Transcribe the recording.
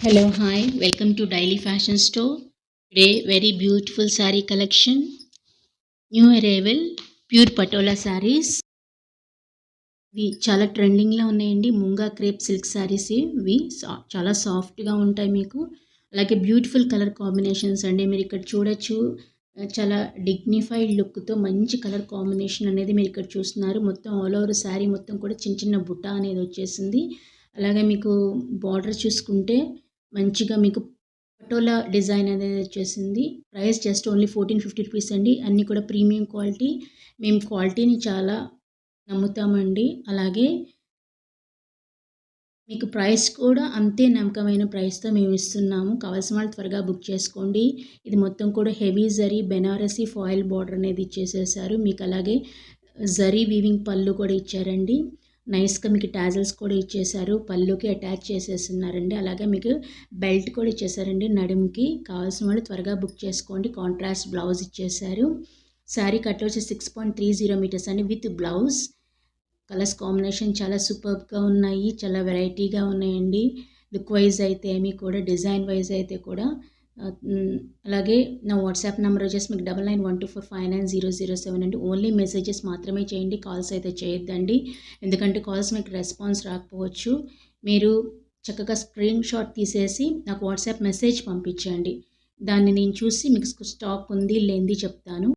Hello, hi, welcome to Daily Fashion Store. Today, very beautiful saree collection. New arrival, pure patola sarees. ఇవి చాలా ట్రెండింగ్లో ఉన్నాయండి. Munga crepe silk saris ఇవి చాలా సాఫ్ట్గా ఉంటాయి మీకు. అలాగే బ్యూటిఫుల్ కలర్ కాంబినేషన్స్ అండి. మీరు ఇక్కడ చూడొచ్చు. చాలా డిగ్నిఫైడ్ లుక్తో మంచి కలర్ కాంబినేషన్ అనేది మీరు ఇక్కడ చూస్తున్నారు. మొత్తం ఆల్ ఓవర్ శారీ మొత్తం కూడా చిన్న చిన్న బుట్ట అనేది వచ్చేసింది. అలాగే మీకు బార్డర్ చూసుకుంటే మంచిగా మీకు పటోలా డిజైన్ అనేది వచ్చేసింది. ప్రైస్ జస్ట్ ఓన్లీ 1450 రూపీస్ అండి. అన్నీ కూడా ప్రీమియం క్వాలిటీ. మేము క్వాలిటీని చాలా నమ్ముతామండి. అలాగే మీకు ప్రైస్ కూడా అంతే నమ్మకమైన ప్రైస్‌తో మేము ఇస్తున్నాము. కావాల్సిన వాళ్ళు త్వరగా బుక్ చేసుకోండి. ఇది మొత్తం కూడా heavy zari Banarasi foil border అనేది ఇచ్చేసేసారు. మీకు అలాగే జరీ వీవింగ్ పళ్ళు కూడా ఇచ్చారండి. నైస్‌గా మీకు టాజిల్స్ కూడా ఇచ్చేసారు. పళ్ళుకి అటాచ్ చేసేస్తున్నారండి. అలాగే మీకు బెల్ట్ కూడా ఇచ్చేసారండి నడుముకి. కావాల్సిన వాళ్ళు త్వరగా బుక్ చేసుకోండి. కాంట్రాస్ట్ బ్లౌజ్ ఇచ్చేసారు. శారీ కట్ వచ్చి 6.30 మీటర్స్ అండి విత్ బ్లౌజ్. కలర్స్ కాంబినేషన్ చాలా సూపర్బ్‌గా ఉన్నాయి. చాలా వెరైటీగా ఉన్నాయండి. లుక్ వైజ్ అయితే ఏమి కూడా డిజైన్ వైజ్ అయితే కూడా అలాగే నా వాట్సాప్ నెంబర్ వచ్చేసి మీకు 9912459007 అండి. ఓన్లీ మెసేజెస్ మాత్రమే చేయండి. కాల్స్ అయితే చేయొద్దండి. ఎందుకంటే కాల్స్ మీకు రెస్పాన్స్ రాకపోవచ్చు. మీరు చక్కగా స్క్రీన్ షాట్ తీసేసి నాకు వాట్సాప్ మెసేజ్ పంపించండి. దాన్ని నేను చూసి మీకు స్టాక్ ఉంది లేనిది చెప్తాను.